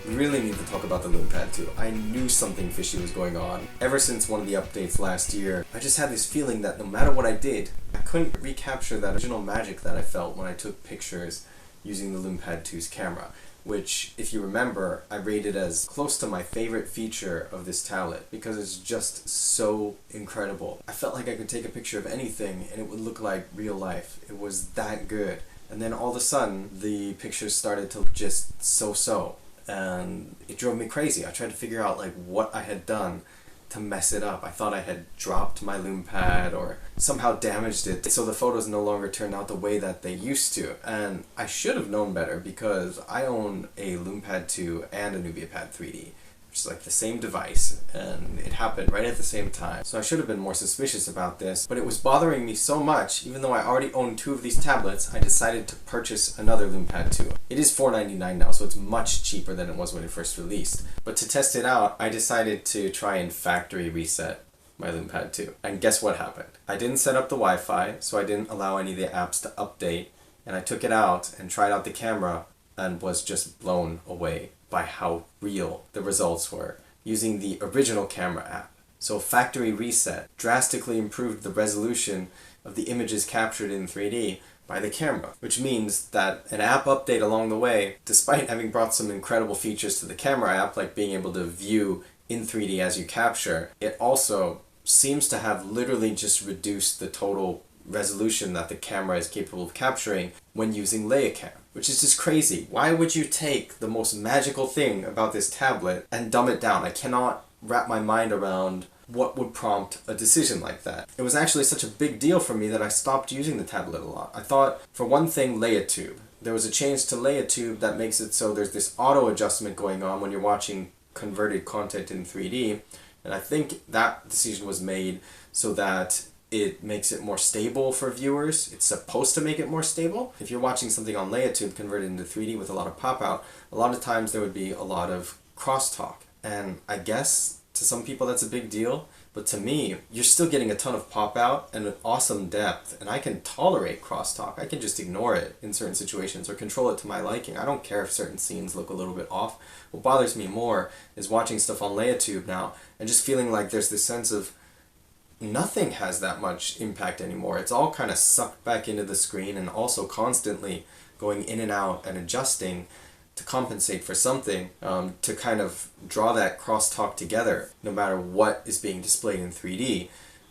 We really need to talk about the Lume Pad too. I knew something fishy was going on. Ever since one of the updates last year, I just had this feeling that no matter what I did, I couldn't recapture that original magic that I felt when I took pictures using the Lume Pad 2's camera, which, if you remember, I rated as close to my favorite feature of this tablet because it's just so incredible. I felt like I could take a picture of anything and it would look like real life. It was that good. And then all of a sudden, the pictures started to look just so-so. And it drove me crazy. I tried to figure out like what I had done to mess it up. I thought I had dropped my Lume Pad or somehow damaged it so the photos no longer turned out the way that they used to. And I should have known better because I own a Lume Pad 2 and a Nubia Pad 3D. It's like the same device, and it happened right at the same time. So I should have been more suspicious about this, but it was bothering me so much, even though I already owned two of these tablets, I decided to purchase another Lume Pad 2. It is $4.99 now, so it's much cheaper than it was when it first released. But to test it out, I decided to try and factory reset my Lume Pad 2. And guess what happened? I didn't set up the Wi-Fi, so I didn't allow any of the apps to update, and I took it out and tried out the camera and was just blown away by how real the results were using the original camera app. So factory reset drastically improved the resolution of the images captured in 3D by the camera, which means that an app update along the way, despite having brought some incredible features to the camera app, like being able to view in 3D as you capture, it also seems to have literally just reduced the total resolution that the camera is capable of capturing when using Leia, which is just crazy. Why would you take the most magical thing about this tablet and dumb it down? I cannot wrap my mind around what would prompt a decision like that. It was actually such a big deal for me that I stopped using the tablet a lot. I thought, for one thing, LeiaTube. There was a change to LeiaTube that makes it so there's this auto adjustment going on when you're watching converted content in 3D, and I think that decision was made so that it makes it more stable for viewers. It's supposed to make it more stable. If you're watching something on LeiaTube converted into 3D with a lot of pop-out, a lot of times there would be a lot of crosstalk. And I guess to some people that's a big deal, but to me, you're still getting a ton of pop-out and an awesome depth, and I can tolerate crosstalk. I can just ignore it in certain situations or control it to my liking. I don't care if certain scenes look a little bit off. What bothers me more is watching stuff on LeiaTube now and just feeling like there's this sense of nothing has that much impact anymore. It's all kind of sucked back into the screen and also constantly going in and out and adjusting to compensate for something, to kind of draw that crosstalk together no matter what is being displayed in 3D.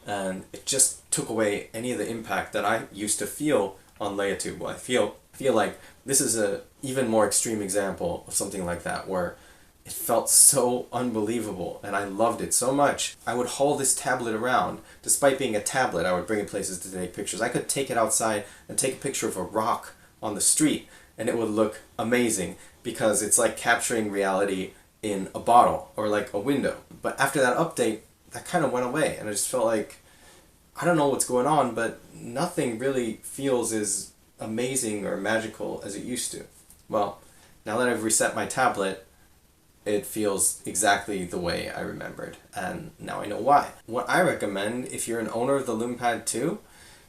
And it just took away any of the impact that I used to feel on LeiaTube. Well, I feel like this is a even more extreme example of something like that, where it felt so unbelievable, and I loved it so much. I would haul this tablet around. Despite being a tablet, I would bring it places to take pictures. I could take it outside and take a picture of a rock on the street, and it would look amazing because it's like capturing reality in a bottle or like a window. But after that update, that kind of went away, and I just felt like, I don't know what's going on, but nothing really feels as amazing or magical as it used to. Well, now that I've reset my tablet, it feels exactly the way I remembered, and now I know why. What I recommend, if you're an owner of the Lume Pad 2,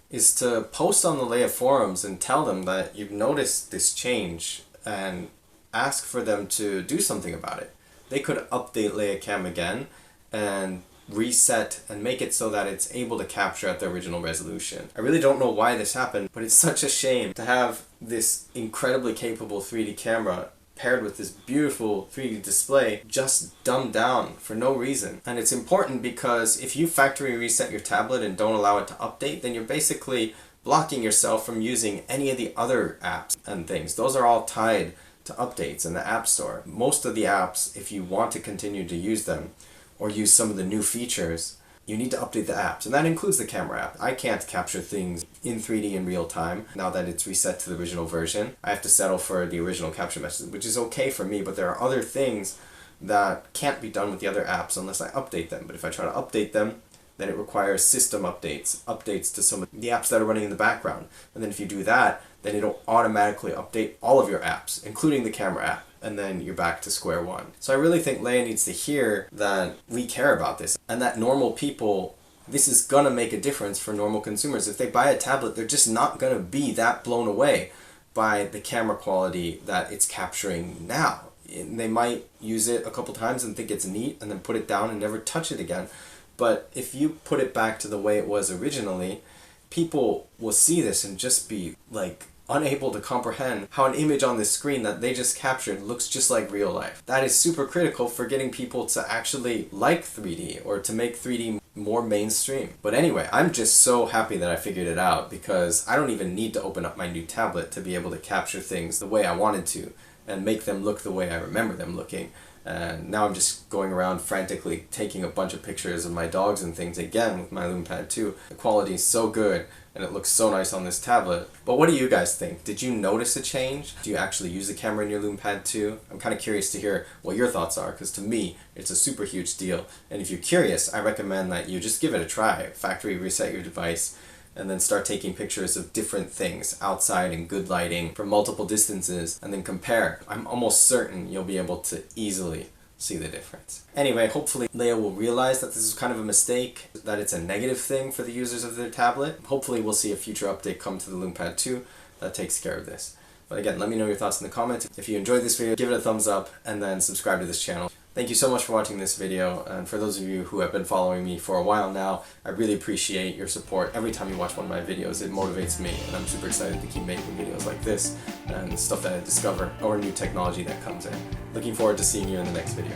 is to post on the Leia forums and tell them that you've noticed this change and ask for them to do something about it. They could update Leia again and reset and make it so that it's able to capture at the original resolution. I really don't know why this happened, but it's such a shame to have this incredibly capable 3D camera paired with this beautiful 3D display just dumbed down for no reason. And it's important because if you factory reset your tablet and don't allow it to update, then you're basically blocking yourself from using any of the other apps and things. Those are all tied to updates in the App Store. Most of the apps, if you want to continue to use them or use some of the new features, you need to update the apps, and that includes the camera app. I can't capture things in 3D in real time now that it's reset to the original version. I have to settle for the original capture method, which is okay for me, but there are other things that can't be done with the other apps unless I update them. But if I try to update them, then it requires system updates to some of the apps that are running in the background. And then if you do that, then it'll automatically update all of your apps, including the camera app, and then you're back to square one. So I really think Leia needs to hear that we care about this, and that normal people, this is gonna make a difference for normal consumers. If they buy a tablet, they're just not gonna be that blown away by the camera quality that it's capturing now. They might use it a couple times and think it's neat and then put it down and never touch it again. But if you put it back to the way it was originally, people will see this and just be like unable to comprehend how an image on this screen that they just captured looks just like real life. That is super critical for getting people to actually like 3D or to make 3D more mainstream. But anyway, I'm just so happy that I figured it out, because I don't even need to open up my new tablet to be able to capture things the way I wanted to and make them look the way I remember them looking. And now I'm just going around frantically taking a bunch of pictures of my dogs and things again with my Lume Pad 2. The quality is so good and it looks so nice on this tablet. But what do you guys think? Did you notice a change? Do you actually use the camera in your Lume Pad 2? I'm kind of curious to hear what your thoughts are, because to me it's a super huge deal. And if you're curious, I recommend that you just give it a try. Factory reset your device and then start taking pictures of different things outside in good lighting from multiple distances and then compare. I'm almost certain you'll be able to easily see the difference. Anyway, hopefully Leia will realize that this is kind of a mistake, that it's a negative thing for the users of their tablet. Hopefully we'll see a future update come to the Lume Pad 2 that takes care of this. But again, let me know your thoughts in the comments. If you enjoyed this video, give it a thumbs up and then subscribe to this channel. Thank you so much for watching this video, and for those of you who have been following me for a while now, I really appreciate your support. Every time you watch one of my videos, it motivates me, and I'm super excited to keep making videos like this and stuff that I discover or new technology that comes in. Looking forward to seeing you in the next video.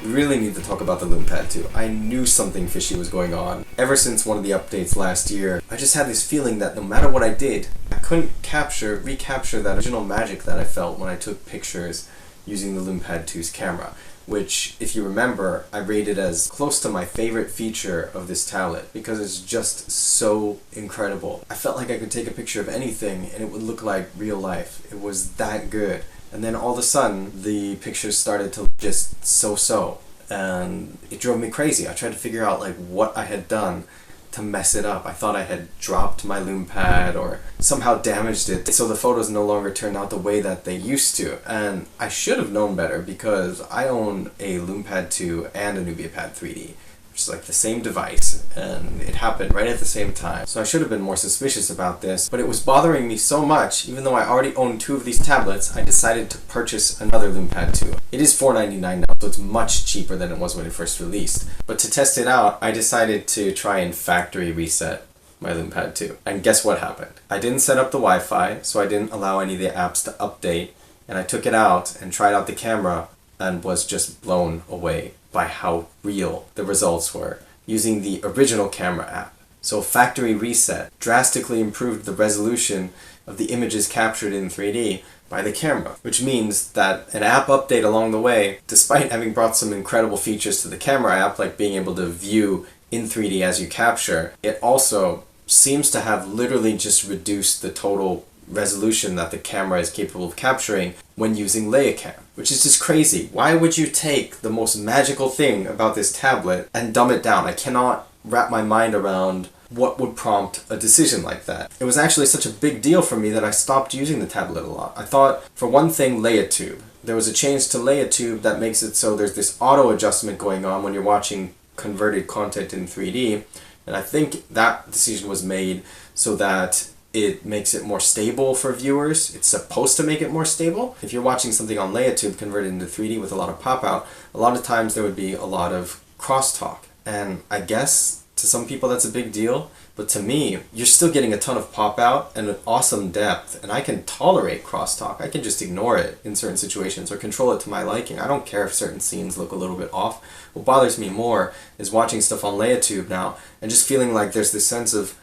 We really need to talk about the Lume Pad 2. I knew something fishy was going on. Ever since one of the updates last year, I just had this feeling that no matter what I did, I couldn't recapture that original magic that I felt when I took pictures using the Lume Pad 2's camera, which, if you remember, I rated as close to my favorite feature of this tablet because it's just so incredible. I felt like I could take a picture of anything and it would look like real life. It was that good. And then all of a sudden, the pictures started to look just so-so, and it drove me crazy. I tried to figure out like what I had done to mess it up. I thought I had dropped my Lume Pad or somehow damaged it so the photos no longer turned out the way that they used to. And I should have known better, because I own a Lume Pad 2 and a Nubia Pad 3D, which is like the same device, and it happened right at the same time. So I should have been more suspicious about this, but it was bothering me so much. Even though I already own 2 of these tablets, I decided to purchase another Lume Pad 2. It is $4.99 now, so it's much cheaper than it was when it first released. But to test it out, I decided to try and factory reset my Lume Pad 2. And guess what happened? I didn't set up the Wi-Fi, so I didn't allow any of the apps to update, and I took it out and tried out the camera and was just blown away by how real the results were using the original camera app. So factory reset drastically improved the resolution of the images captured in 3D by the camera, which means that an app update along the way, despite having brought some incredible features to the camera app, like being able to view in 3D as you capture, it also seems to have literally just reduced the total resolution that the camera is capable of capturing when using Leia, which is just crazy. Why would you take the most magical thing about this tablet and dumb it down? I cannot wrap my mind around what would prompt a decision like that. It was actually such a big deal for me that I stopped using the tablet a lot. I thought, for one thing, Leia Tube. There was a change to Leia Tube that makes it so there's this auto adjustment going on when you're watching converted content in 3D, and I think that decision was made so that it makes it more stable for viewers. It's supposed to make it more stable. If you're watching something on Leia Tube converted into 3D with a lot of pop-out, a lot of times there would be a lot of crosstalk. And I guess to some people that's a big deal, but to me, you're still getting a ton of pop-out and an awesome depth, and I can tolerate crosstalk. I can just ignore it in certain situations or control it to my liking. I don't care if certain scenes look a little bit off. What bothers me more is watching stuff on Leia Tube now and just feeling like there's this sense of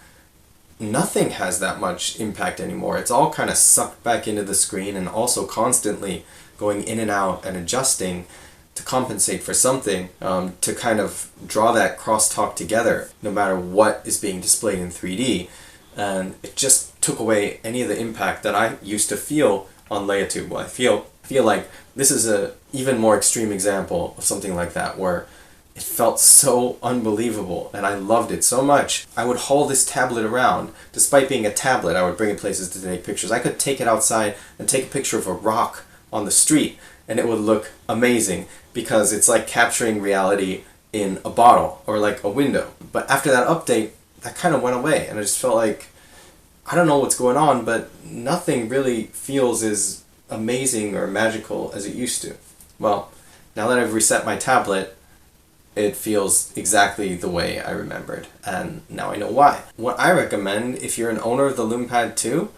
nothing has that much impact anymore. It's all kind of sucked back into the screen and also constantly going in and out and adjusting to compensate for something, to kind of draw that crosstalk together no matter what is being displayed in 3D. And it just took away any of the impact that I used to feel on Leia Tube. Well, I feel like this is a even more extreme example of something like that, where it felt so unbelievable and I loved it so much. I would haul this tablet around. Despite being a tablet, I would bring it places to take pictures. I could take it outside and take a picture of a rock on the street and it would look amazing, because it's like capturing reality in a bottle or like a window. But after that update, that kind of went away and I just felt like, I don't know what's going on, but nothing really feels as amazing or magical as it used to. Well, now that I've reset my tablet, it feels exactly the way I remembered, and now I know why. What I recommend, if you're an owner of the Lume Pad 2,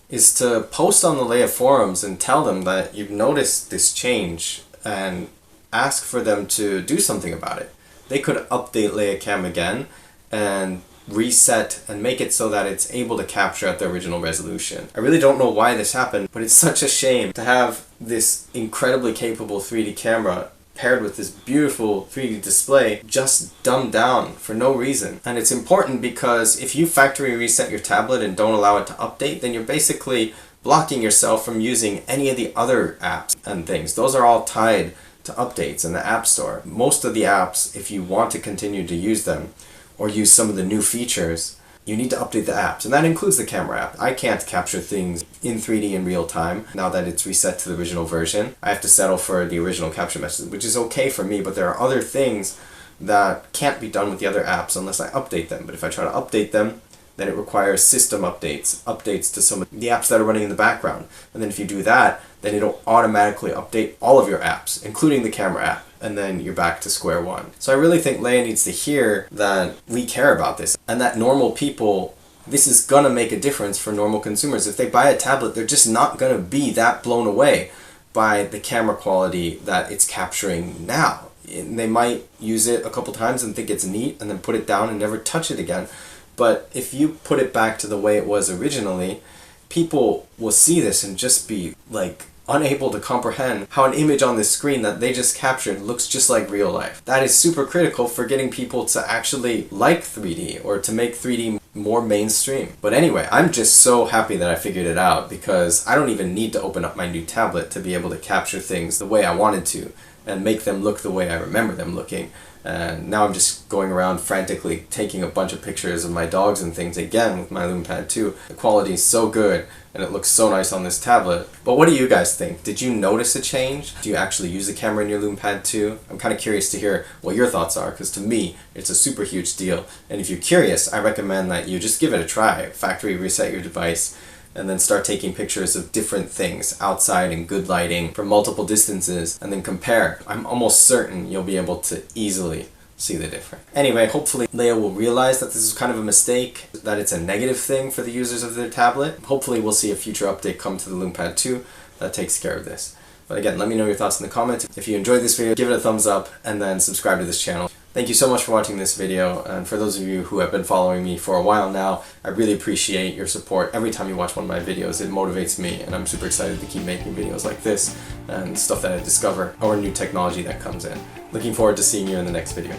is to post on the Leia forums and tell them that you've noticed this change and ask for them to do something about it. They could update Leia Cam again and reset and make it so that it's able to capture at the original resolution. I really don't know why this happened, but it's such a shame to have this incredibly capable 3D camera paired with this beautiful 3D display just dumbed down for no reason. And it's important because if you factory reset your tablet and don't allow it to update, then you're basically blocking yourself from using any of the other apps and things. Those are all tied to updates in the App Store. Most of the apps, if you want to continue to use them or use some of the new features, you need to update the apps, and that includes the camera app. I can't capture things in 3D in real time now that it's reset to the original version. I have to settle for the original capture method, which is okay for me, but there are other things that can't be done with the other apps unless I update them. But if I try to update them, then it requires system updates to some of the apps that are running in the background. And then if you do that, then it'll automatically update all of your apps, including the camera app, and then you're back to square one. So I really think Leia needs to hear that we care about this, and that normal people, this is gonna make a difference for normal consumers. If they buy a tablet, they're just not gonna be that blown away by the camera quality that it's capturing now. They might use it a couple times and think it's neat and then put it down and never touch it again. But if you put it back to the way it was originally, people will see this and just be like unable to comprehend how an image on this screen that they just captured looks just like real life. That is super critical for getting people to actually like 3D or to make 3D more mainstream. But anyway, I'm just so happy that I figured it out, because I don't even need to open up my new tablet to be able to capture things the way I wanted to and make them look the way I remember them looking. And now I'm just going around frantically taking a bunch of pictures of my dogs and things again with my Lume Pad 2. The quality is so good and it looks so nice on this tablet. But what do you guys think? Did you notice a change? Do you actually use the camera in your Lume Pad 2? I'm kind of curious to hear what your thoughts are, because to me it's a super huge deal. And if you're curious, I recommend that you just give it a try. Factory reset your device and then start taking pictures of different things outside in good lighting from multiple distances and then compare. I'm almost certain you'll be able to easily see the difference. Anyway, hopefully Leia will realize that this is kind of a mistake, that it's a negative thing for the users of their tablet. Hopefully we'll see a future update come to the Lume Pad 2 that takes care of this. But again, let me know your thoughts in the comments. If you enjoyed this video, give it a thumbs up and then subscribe to this channel. Thank you so much for watching this video, and for those of you who have been following me for a while now, I really appreciate your support. Every time you watch one of my videos, it motivates me, and I'm super excited to keep making videos like this and stuff that I discover or new technology that comes in. Looking forward to seeing you in the next video.